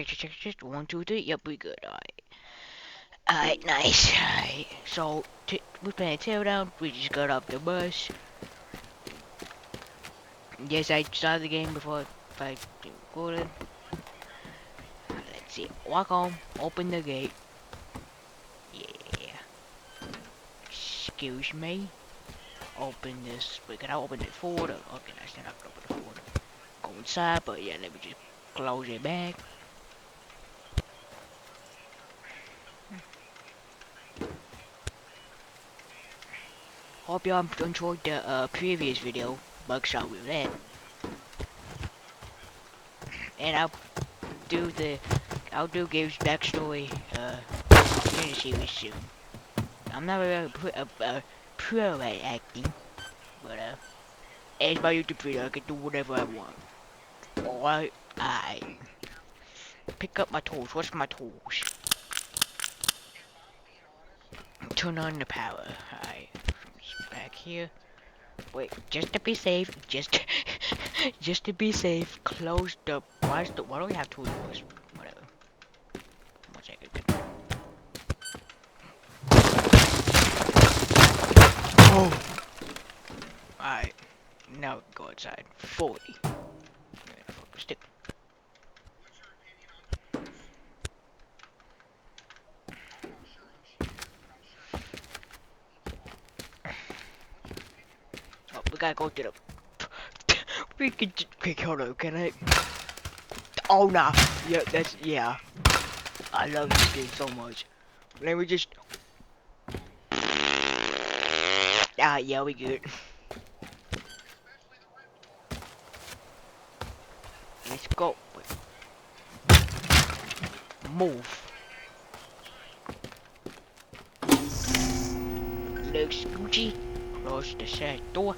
check. 1, 2, 3. Yep, we good. Alright, nice. Alright, so we're playing Teardown. We just got off the bus. Yes, I started the game before I recorded. Let's see. Walk home. Open the gate. Yeah. Excuse me. Open this. We gotta open it forward. Okay, that's not gonna open it forward. Go inside, but yeah, let me just close it back. Hope y'all enjoyed the previous video, buckshot roulette, and I'll do Gabe's backstory in the series soon. I'm not really pro at acting, but as my YouTube video, I can do whatever I want. Alright, I pick up my tools. What's my tools? Turn on the power. Alright, back here. Wait, just to be safe, just to be safe, close the. Why do we have two doors? Whatever. 1 second. Oh. Alright, now go outside. 40. Stick. Oh, we gotta go to the. We can. Quick, hold on, can I? Oh nah. Yeah, yeah. I love this game so much. Let me just. Yeah, we good. Let's go. Move. Looks Gucci. Close the side door.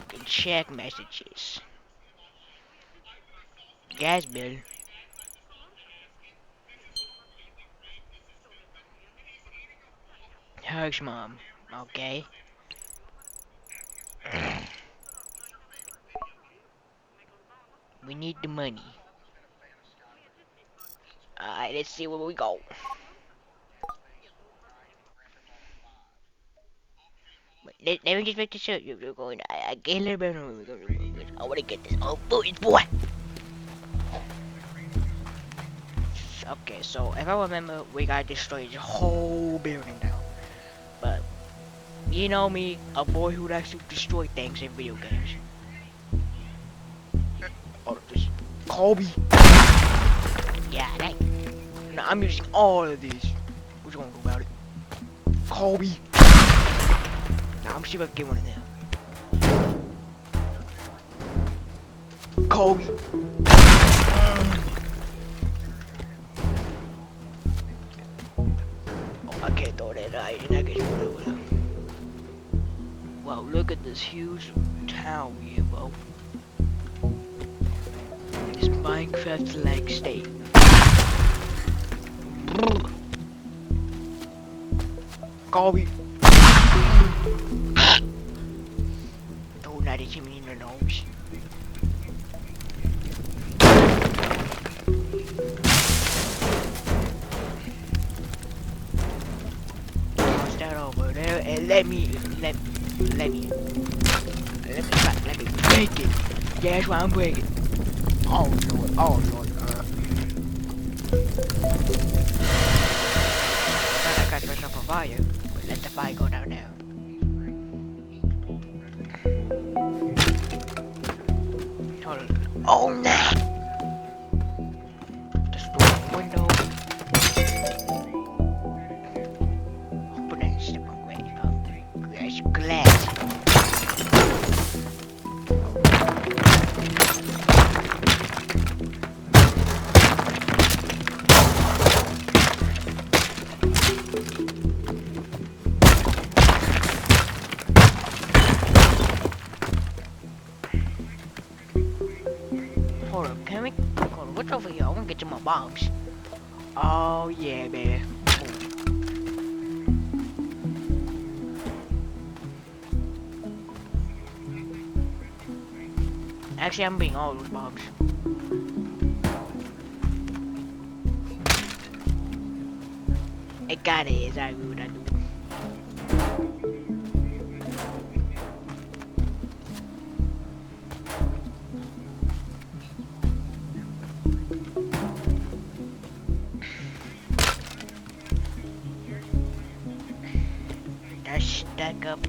Can check messages. Gas bill. Hugs mom. Okay. We need the money. Alright, let's see where we go. Let me just make sure you're going. I get a little bit. I wanna get this. Oh, boy. Okay, so if I remember, we gotta destroy the whole building now. But you know me, a boy who likes to destroy things in video games. Oh, this Kobe. Yeah, that. No, I'm using all of these. What you gonna do about it? Kobe. Now I'm see if I can get one of them. Kobe. Oh, I can't throw that out. You're not getting one. Wow, look at this huge town we have, bro. This Minecraft-like state. Kobe. Don't let it hit me in the nose. Toss that over there and let me break it. Yeah, that's why I'm breaking. Oh Lord. I got myself a fire, but let the fire go down now. Hold on. Oh no! Destroy the window. Open that step away. There's glass. Hold up, can we? Hold on, what's over here? I wanna get to my box. Oh yeah, baby. Actually, I'm being all those bombs. It kinda is, I agree with that dude. That's stuck up.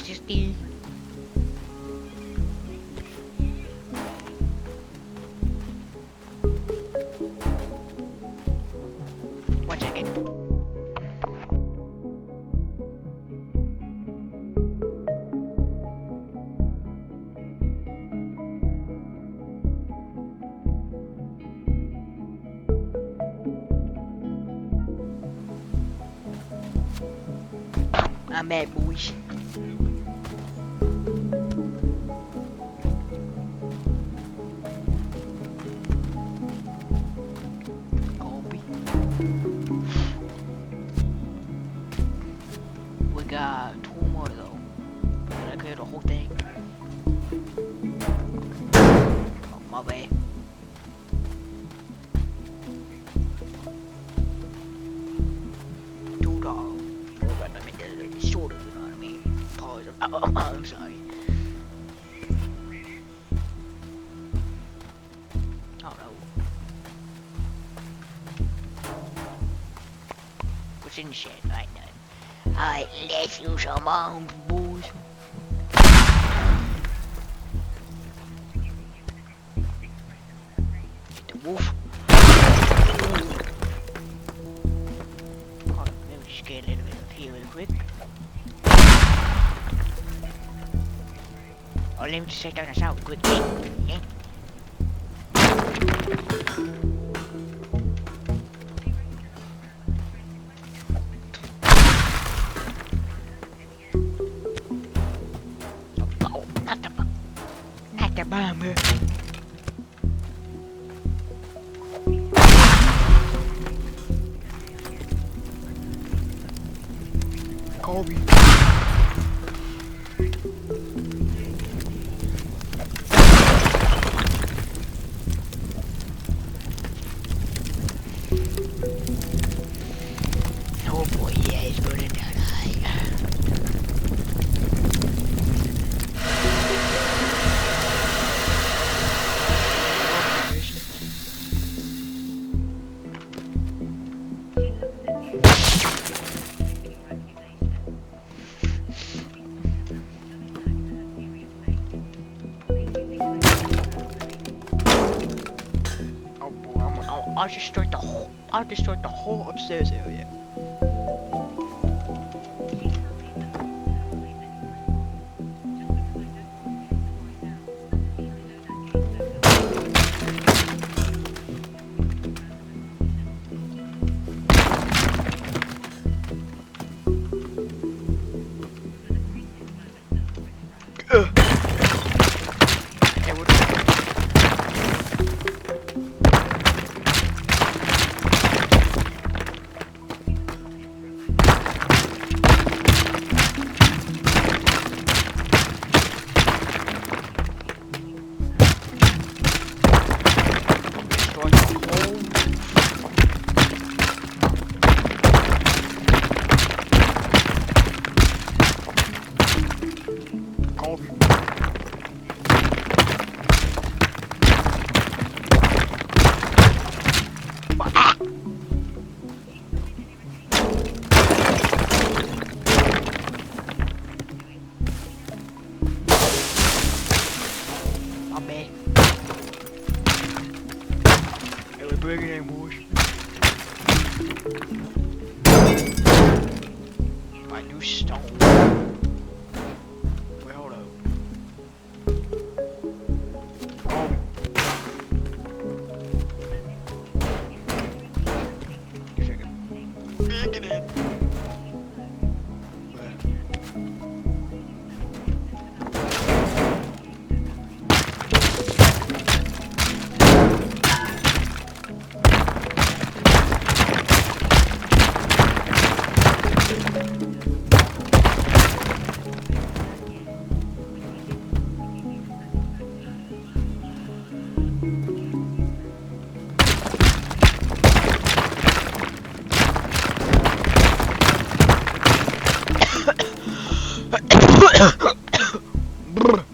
$60. One second. I'm bad, boys. Copy. We got 2 more though. Did I clear the whole thing? Oh, my bad. $2. But I mean, it's sort of, you know what I mean? Pause. I'm sorry. Oh no. What's in the shed? Right now. Alright, let's use some arms, boys. Get the wolf. Hold on, let me just get a little bit of here real quick. Oh, let me just check down this out quick. Yeah. Oh, not the bomber. Kobe. Oh boy, yeah, he's burning down high. Oh boy, I'll destroy the whole upstairs area. Hey, what? My bad. Hey, we're bringing in, boys. My new stone. Wait, hold up. Oh. Bringing in. Brr.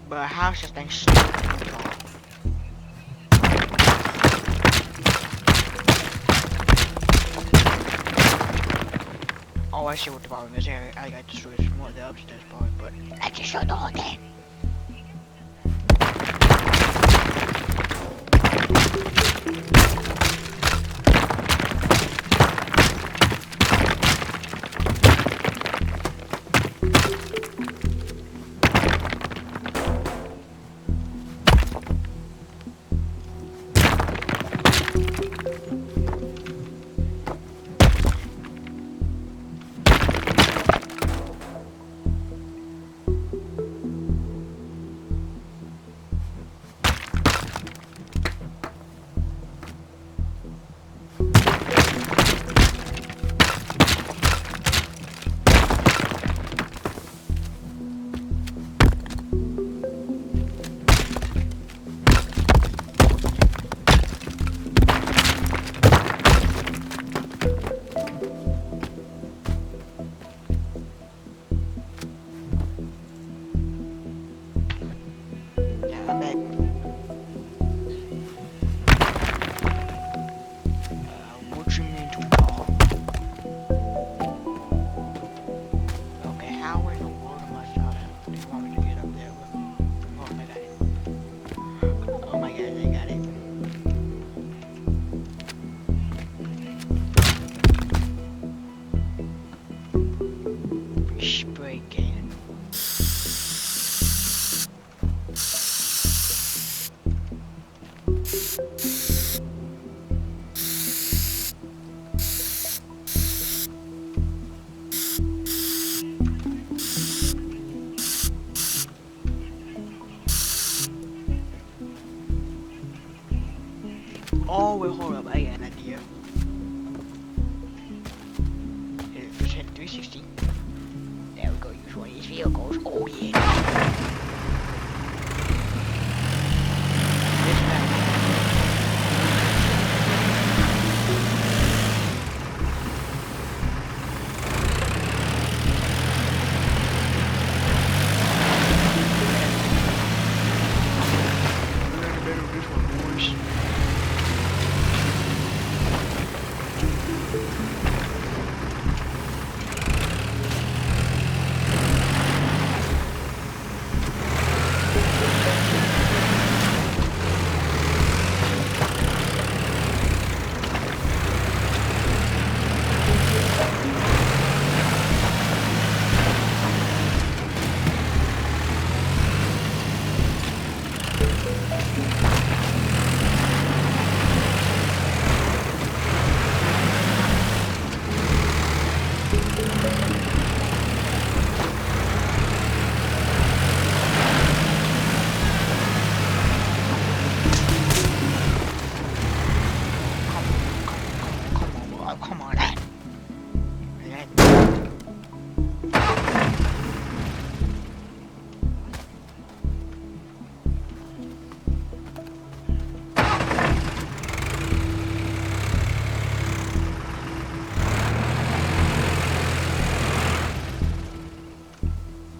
But how's this thing stupid? Oh, I see what the problem is here. I got destroyed some more of the upstairs part, but I just showed the whole thing. What you mean to call? Okay, how in the world am I starting? They want me to get up there with... Oh, I got it. Oh my god, I got it. Spray can. Oh, wait, hold up, I got an idea. Just hit 360. There we go, use one of these vehicles. Oh, yeah. This map. We're in the middle of this one, boys. Come on, that.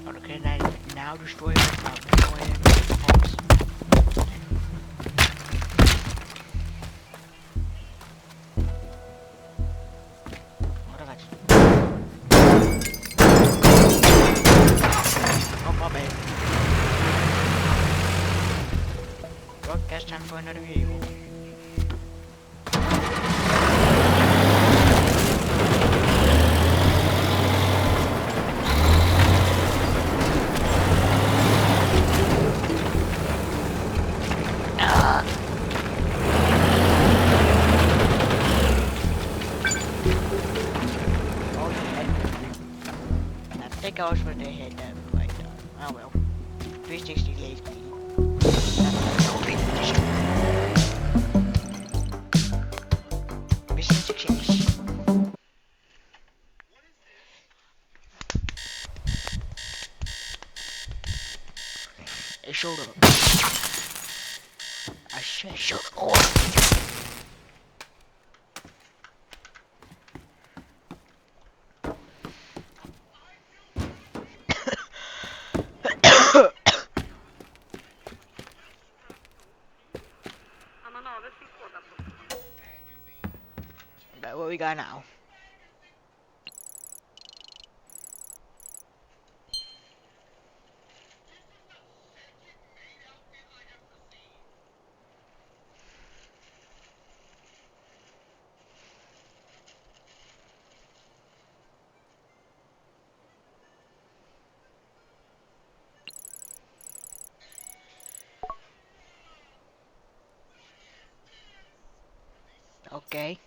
Okay, now destroy it. Destroy it. Guess time for another vehicle. I think I was supposed to hit that, but oh well. 360 lays me. Hey, shut up. I said shut up. Okay, what we got now? Okay.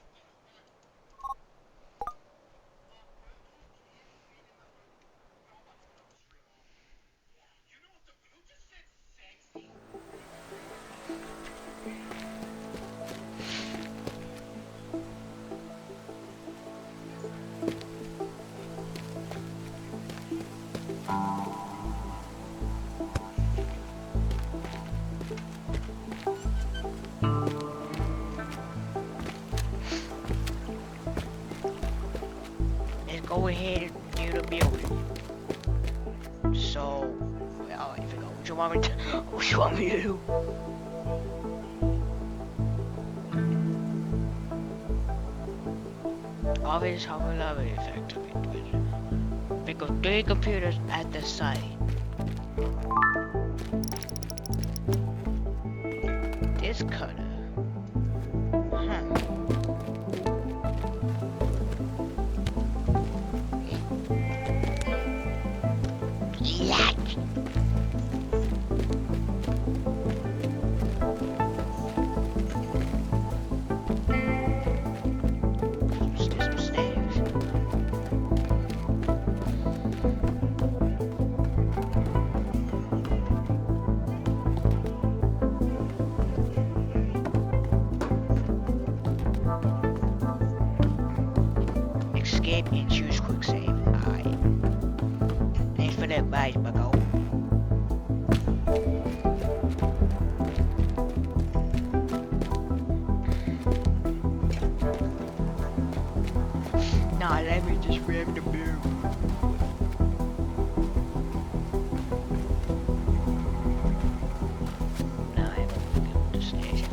Let's go ahead and do the building. So, well, if you go, what you want me to? What you want me to do? Always have a love effect of it. Because 3 computers at the site. This color. Huh. Yeah. Escape and choose quick save. Alright. Thanks for that advice, bucko. Nah, let me just grab the beer. Nah, I haven't looked at the station.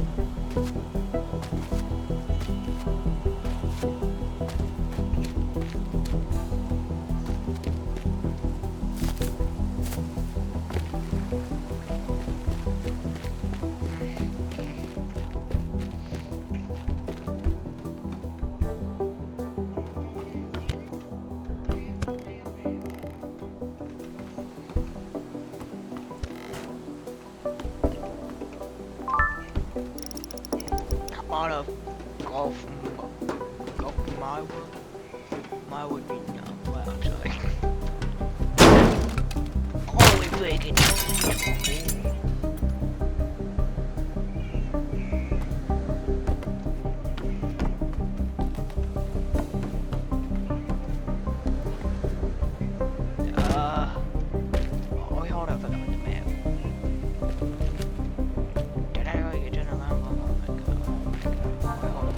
I wanna go from my world. My would be no. Well, I'm sorry. Oh, we're breaking. Oh, wait, hold up, I got the map. Did I really get to the map? Oh my god, oh my god. Wait, hold up.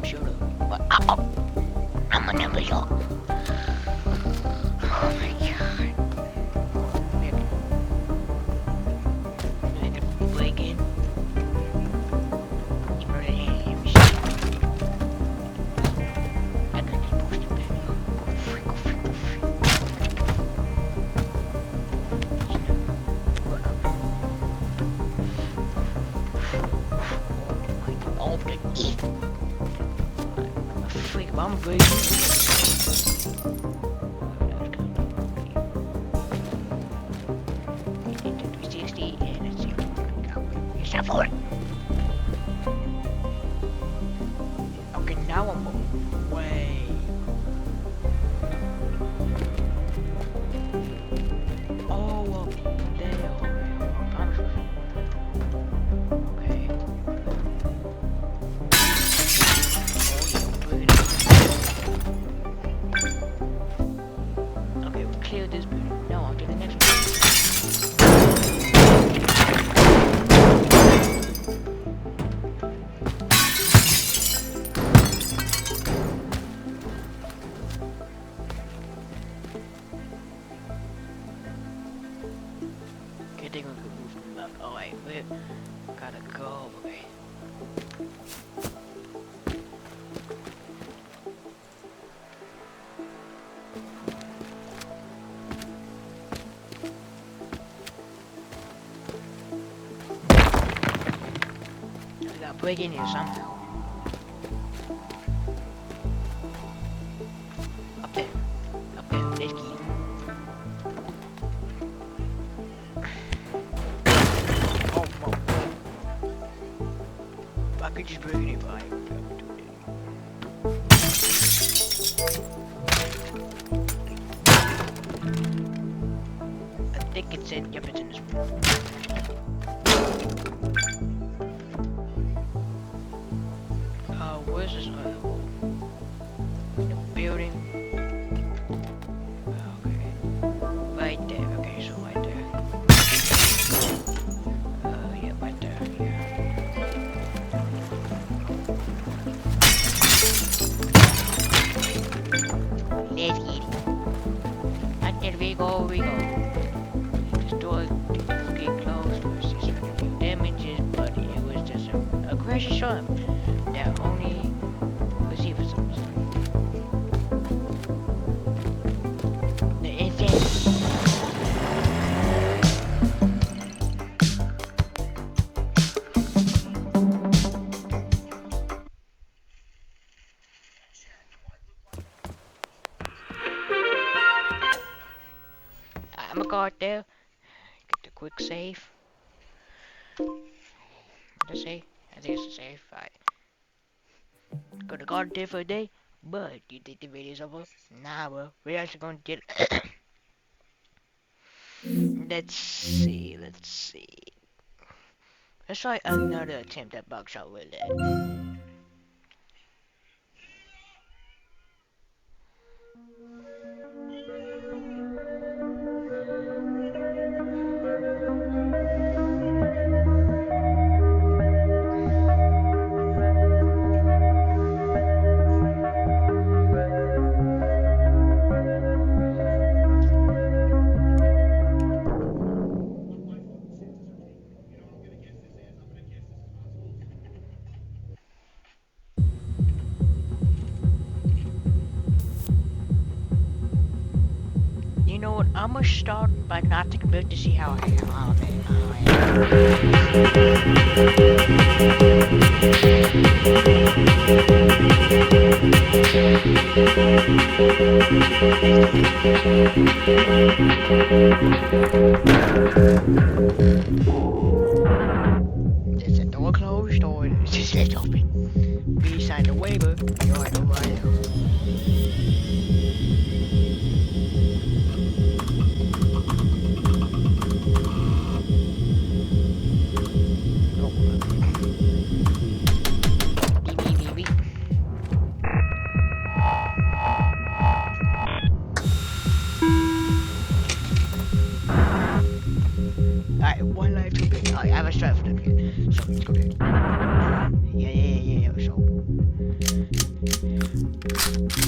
Shut up. What? I'm a number yo. Oh my god. Make it break in. It's better than any of shit. I could be posted back. Freak. Oh, the eat. I'm a freak, but I'm good. Okay, now I'm way. Oh, well, there. Okay. Alright, we gotta go. Okay. We gotta break in here somehow. Up there. Up there. There's key. Oh, whoa. I could just break it if I do it. I think it said, yep, it's in this room. Where's this other hole? The building. Okay. Right there. Okay, so right there. Yeah, right there. Yeah. Let's get it. Right there, we go. This door get closed. It was just a few damages, but it was just a crash shot. That only was here for some reason. The insane. I'm gonna go out there, get the quick save. What'd I say? I think it's a save. Alright. Gonna go out there for a day, but you think the video's over? Nah, well, we're actually gonna get let's see. Let's try another attempt at buckshot roulette. You know what? I'm gonna start by not taking a break to see how I am. Is the door closed or is it open? We signed a waiver. You're right over there. Alright, one life to go. Alright, I have a strat for them again. So let's go there. Yeah. So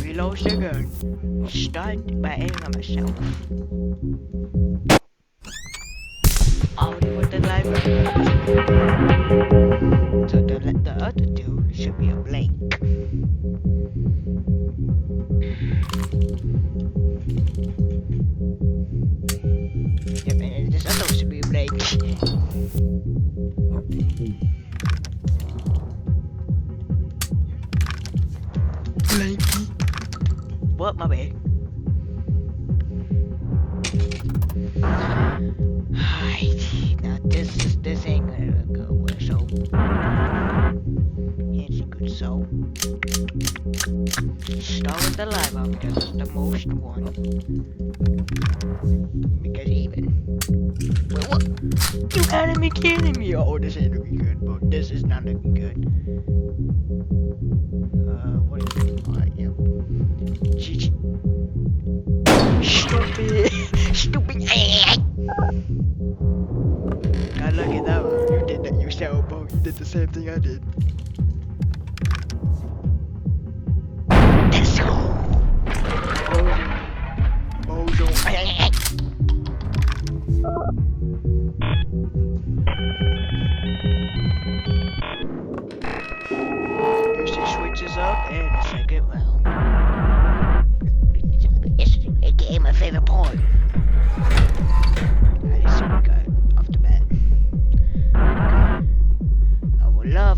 reload the gun. Start by aiming on myself. I'll put the light right. So the other two should be a blank. Yep, and this other one should be a blank. Blanky. What, my bad? Alright, now this ain't gonna go well, so it's a good soul. Start with the live out because it's the most one. Because even. Well, what? You gotta be kidding me! Oh, this ain't looking good, bro. This is not looking good. What is it? Alright, yeah. GG. Stupid! Stupid! God, look at that one. You did that yourself, bro. You did the same thing I did. Let's go! Bozo.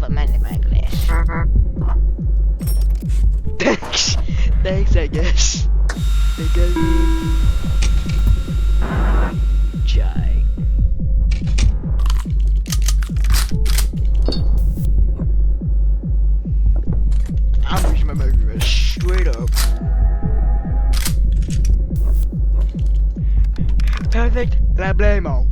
of a magnifying glass. Thanks. Thanks, I guess. Chai. I'm using my magnifying straight up. Perfect. Problemo.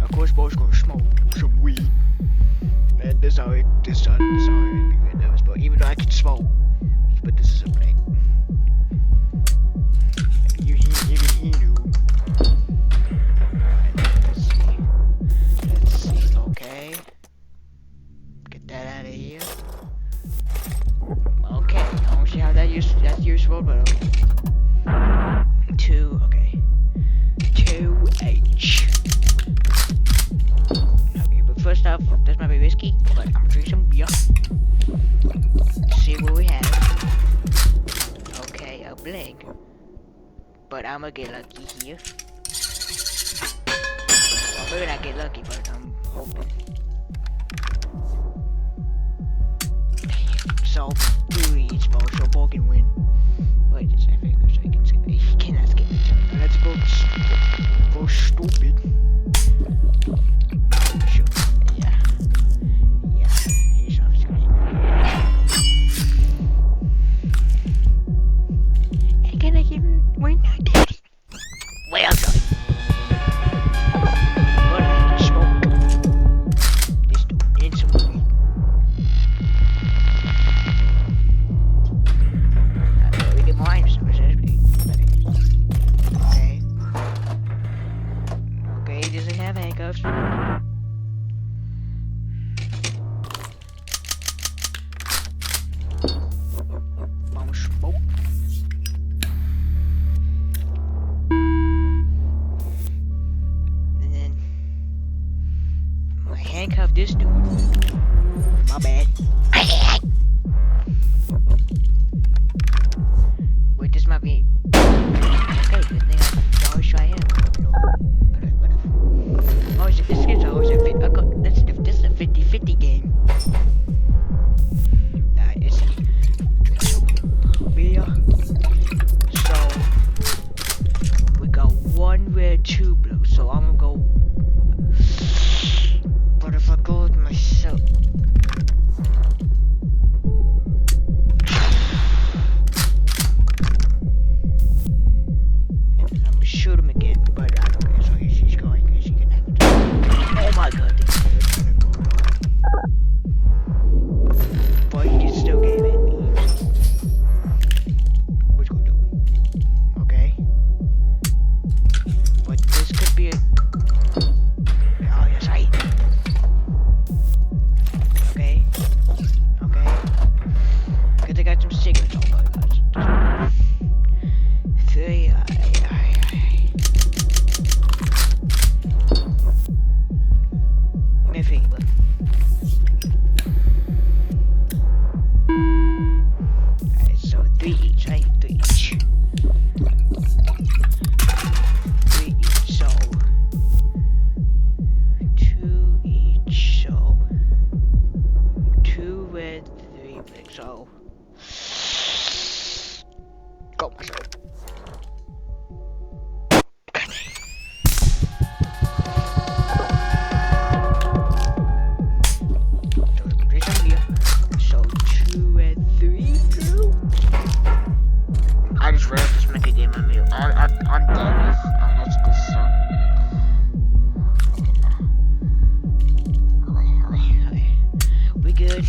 Of course, boys gonna smoke some weed. And this how it be really nervous, but even though I can smoke, but this is a blank. Even he knew. Let's see, okay. Get that out of here. Okay, I don't see how that's useful, but okay. 2H. Okay, but first off, this might be risky, but I'm gonna drink some beer. See what we have. Okay, a blank. But I'm gonna get lucky here. Well, maybe not get lucky, but I'm hoping. So, 3 each ball, so ball can win. Wait, just I think so he can skip it. He cannot skip it. Let's go stupid. Sure. Yeah. He's off screen. And can I give him win? Daddy? Well done. What I can smoke. This dude in some weed. We get more items. Okay, he doesn't have handcuffs. Bomb smoke. And then I handcuff this dude. My bad. Wait, this might be okay. Good thing I always try him. Oh, this is always a fit. This is a 50-50 game. Let's see. Beer. So we got 1 red, 2 blue. So I'm gonna go. But if I go with myself. I'm gonna shoot him again, but I don't care. So he's going because he can have it. Oh my god. But he still gave it me. What you gonna do? Okay. But this could be a. Oh, yes, right. Okay. Because I got some cigarettes on my guys. 3. My finger. Alright, so 3 each, right? 3 each. 3 each, so 2 each, so 2 red, 3 black, so go myself. So 2 and 3 blue. I just realized this make a game on me. On Dennis. Let's go some. Okay. We good.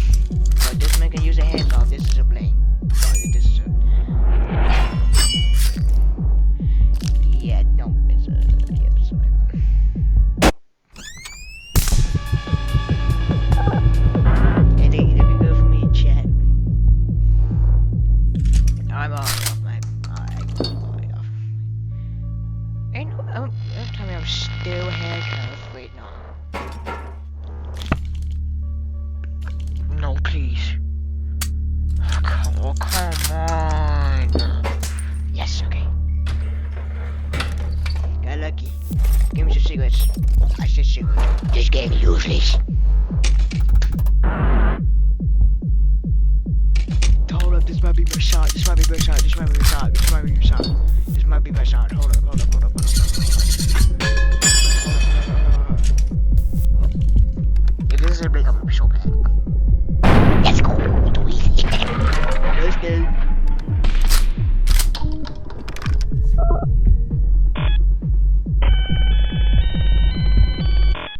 But this man can use a hand off. This is a blank. Sorry, this is a. Yeah, no, it's a. Yep, so I'm off my. Ain't no. cigarettes. I said cigarettes. This game is useless. Hold up, this might be my shot. This might be my shot. This might be my shot. This might be my shot. This might be my shot. Hold up, hold up, hold up, hold up, If this is a break, I'm gonna be so bad. Let's go. Let's go.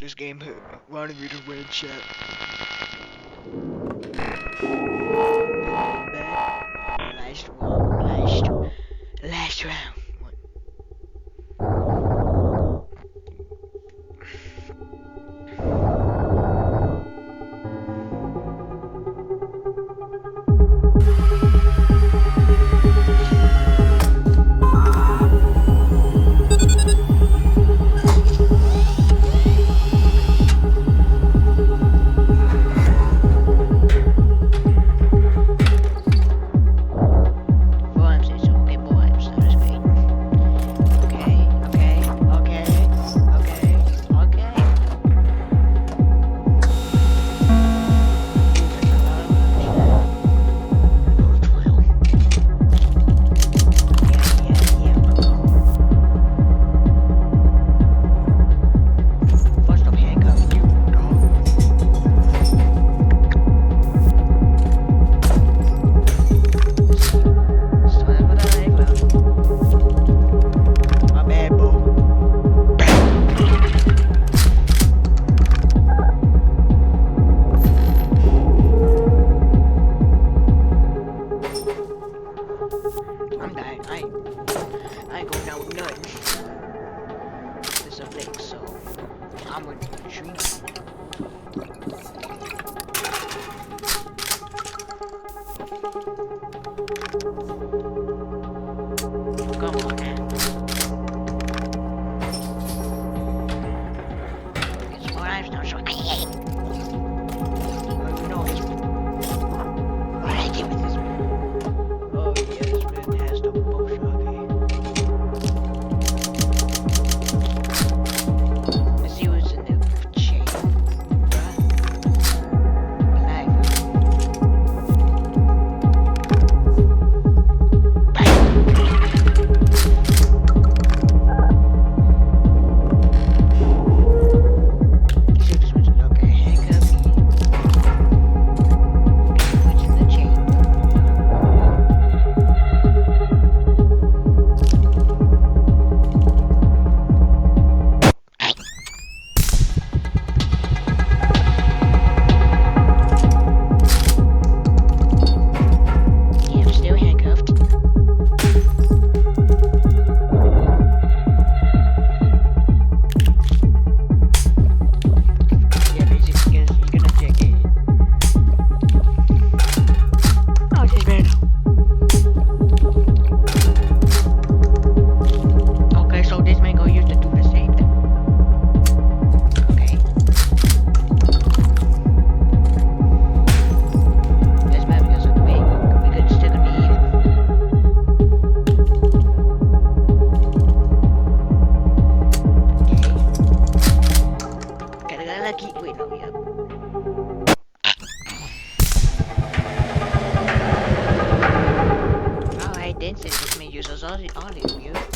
This game wanted me to win shit. Last round.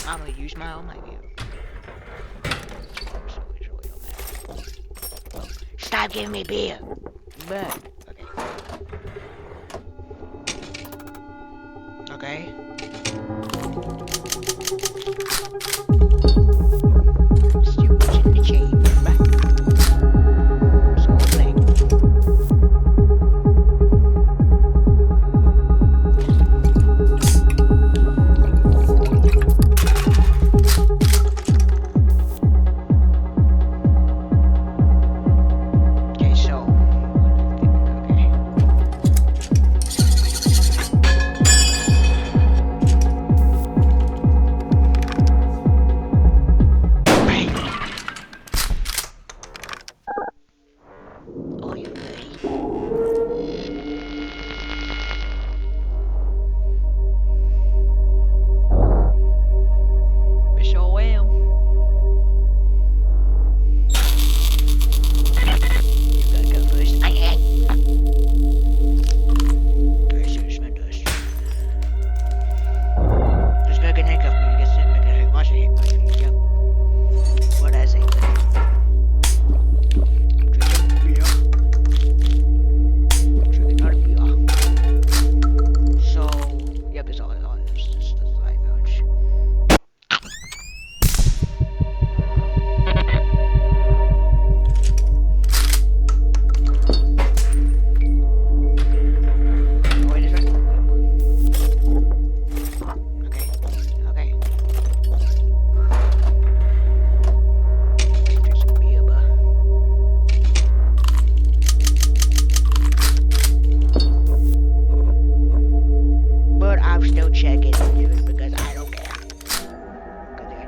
I'm gonna use my own idea. Stop giving me beer. But okay. Still pushing the chain. Back. So playing.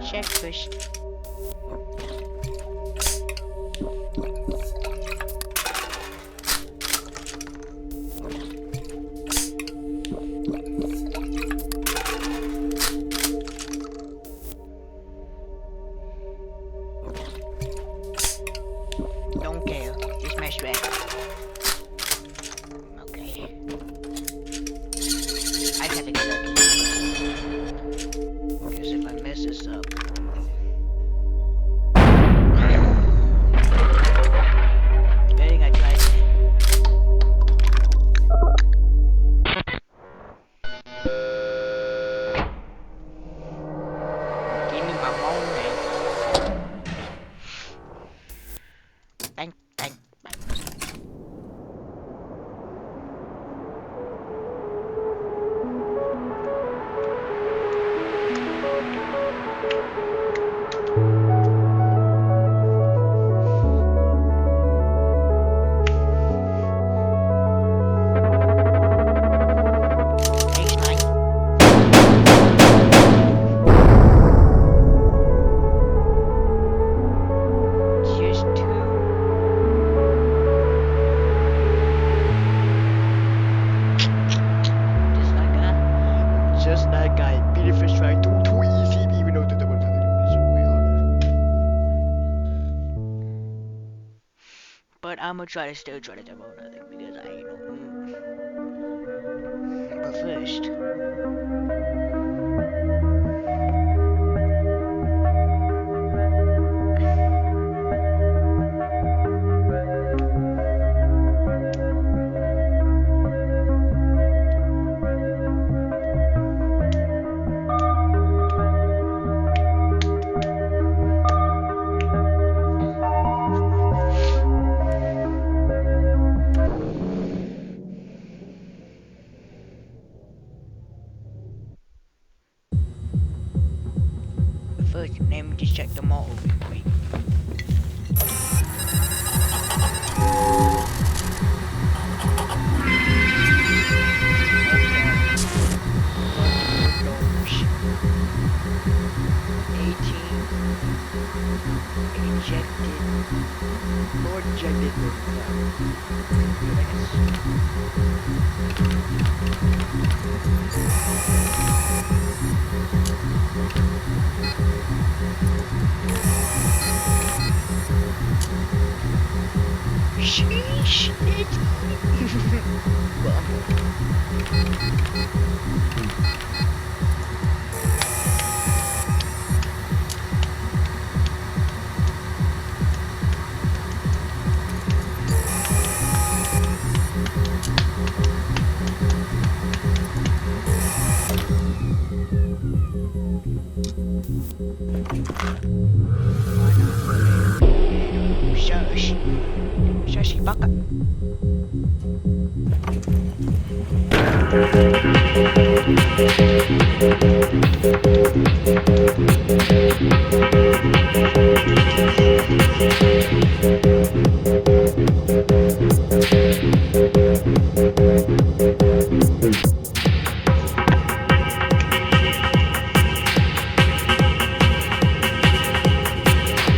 check first. Don't care. Just mess back. Okay. I have to get lucky. Because if I mess this up. I think I tried that. Give me my phone now. Bang, bang, bang. Thanks, mate. Just two. Just like I beat the first try, too easy, even though the double time is way harder. But I'm gonna still try to double nothing because I ain't no. But first. First, let me just check them all real quick. Lord ejected. Sheesh, Shush. Shushy baka.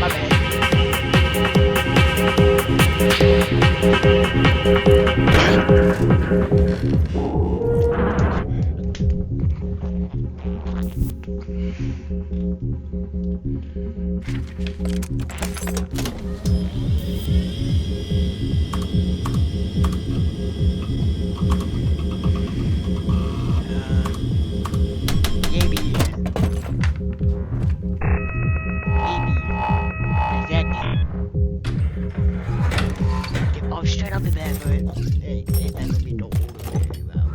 My bad. Oh, straight up the bed, but it doesn't be no older than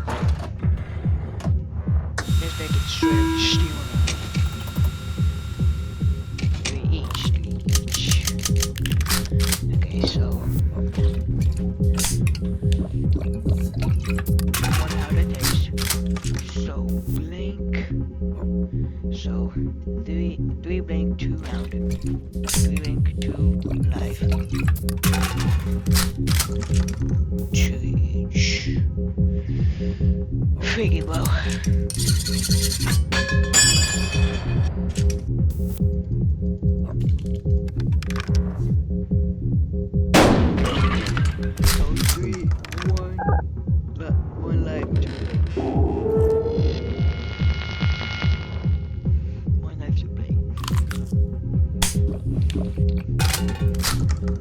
Let's make it straight stealing. Each. Okay, so 1 out of taste. So blink. So 3 blink, 2 out. 3 blink, 2 life. 2 each. Freaking well.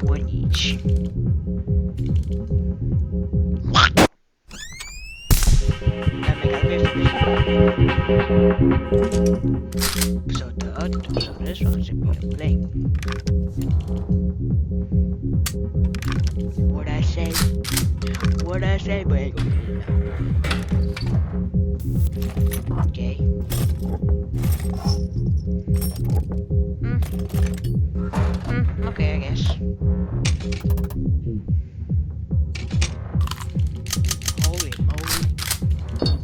One each. That make it 50. So this one should be a blank. What I say? What I say, but ain't gonna be now. Okay. Okay, I guess. Holy moly.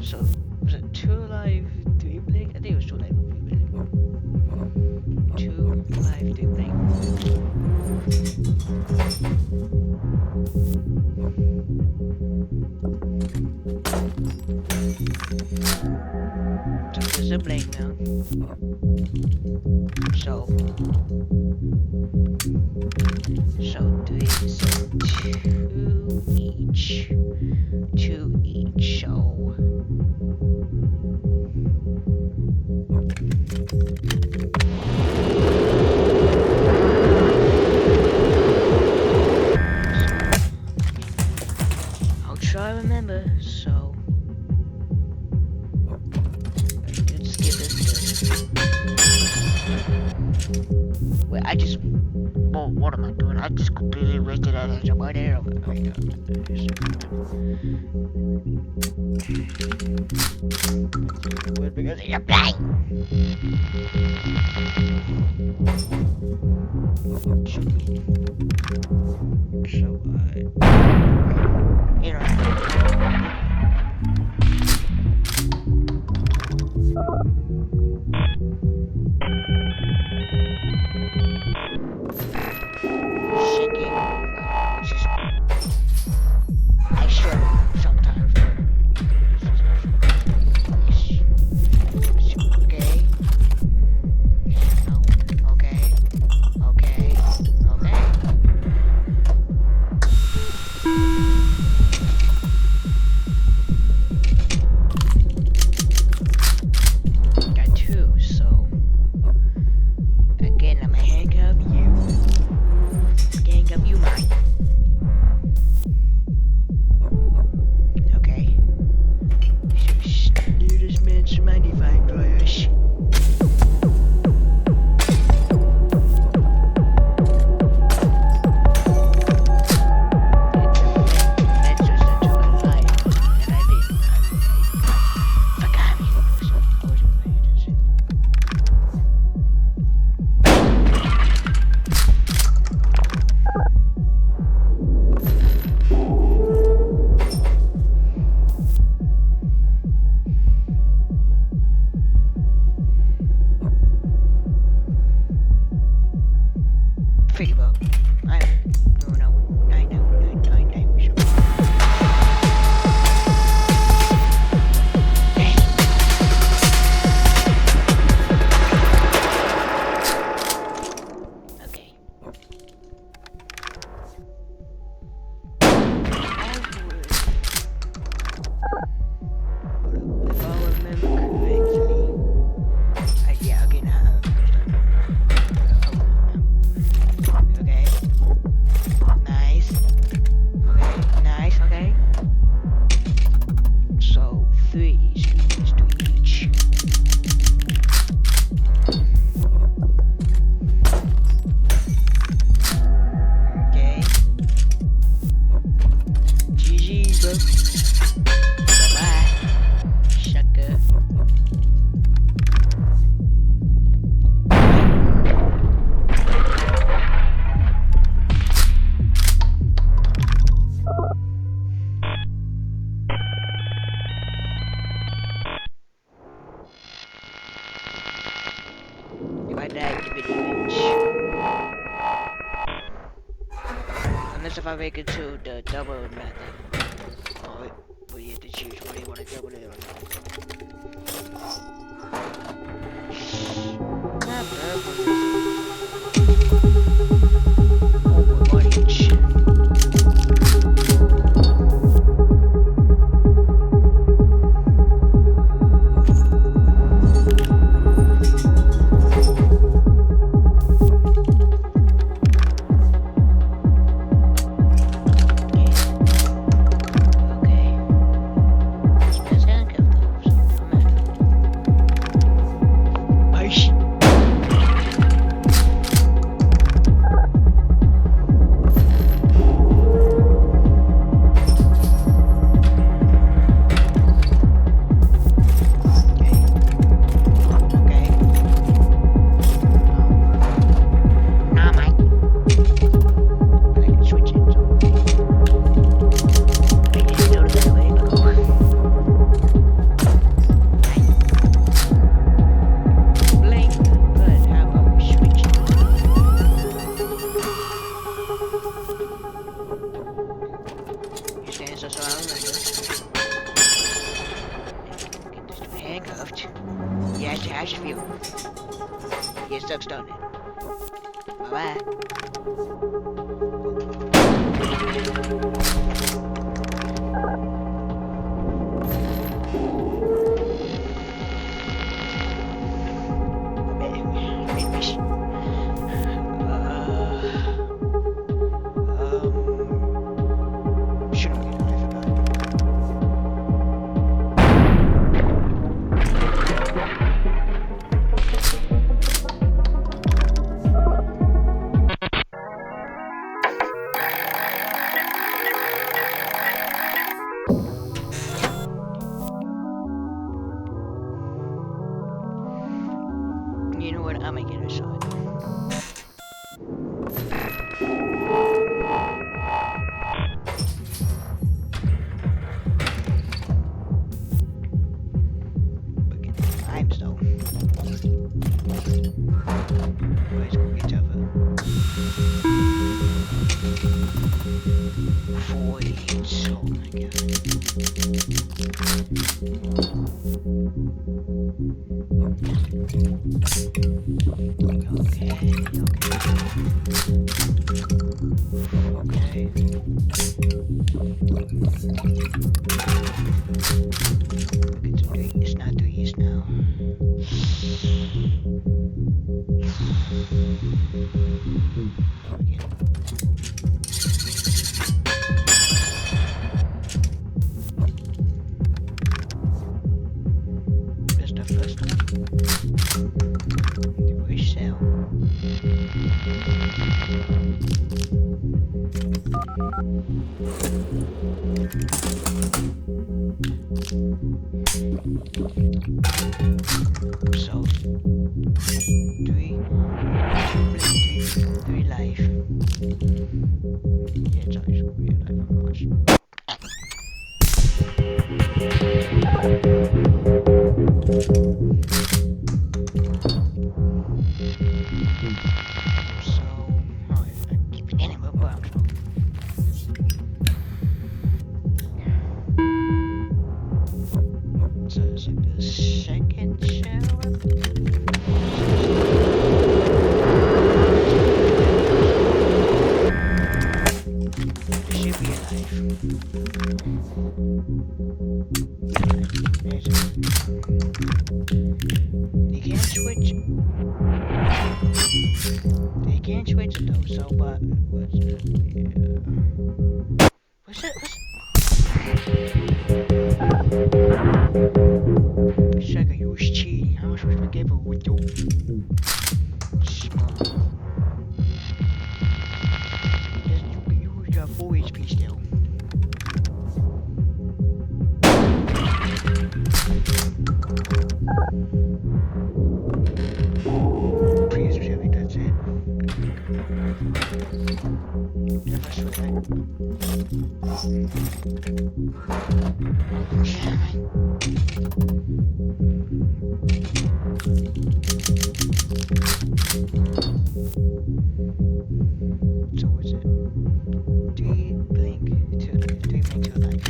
So, was it 2 live, 3 blink? I think it was 2 live, 3 blink. 2 live, 3 blink. So there's a blink now. So 3, so 2 each. 2 each, so I'll try to remember, so let's skip this. Wait, I just what am I doing? I just completely wasted that extra money. Because you're blind. So, you know. Unless if I make it to the double method. Oh, well, you have to choose what do you want to double it or how you feel? Get stuck started. Bye You know what? I'm gonna get a shot. Look at the limestone. Let's go get tougher. 40 hits. Oh my god. Okay. It's not 3 years now. That's the first one. The wish cell. So, 3 life. Yeah, it's always 3 life, I'm not sure. So, I keep it in my box. So it's like the second shower. It should be alive. They can't switch. They can't switch it though, so but what's it? Yeah. What's it? Sugar, you was cheating. How much was I gave with you? Smart. You got 4 HP still. Please, really, that's it. Never swear. So what's it? 3 blink to life.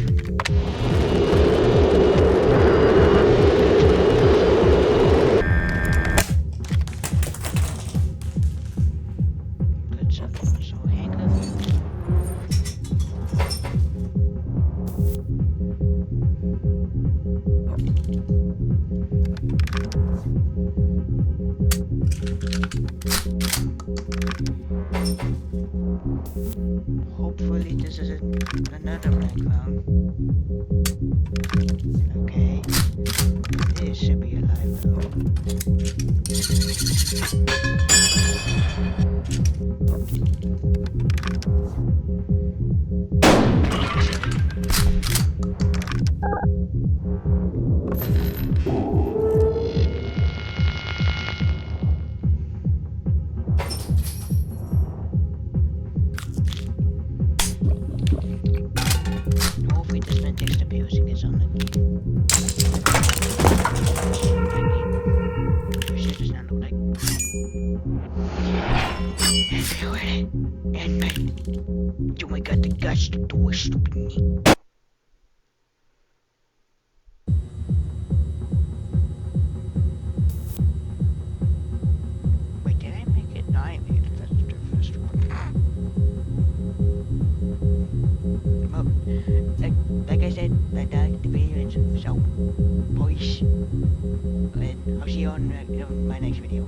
So handcuff. Hopefully this isn't another blank round. Okay. This should be alive though. Hopefully this man takes the abusing is on the shit does not look like. And man, you ain't got the guts to do it, stupid knee. like, like I said, the video ends. So, peace, and I'll see you on my next video.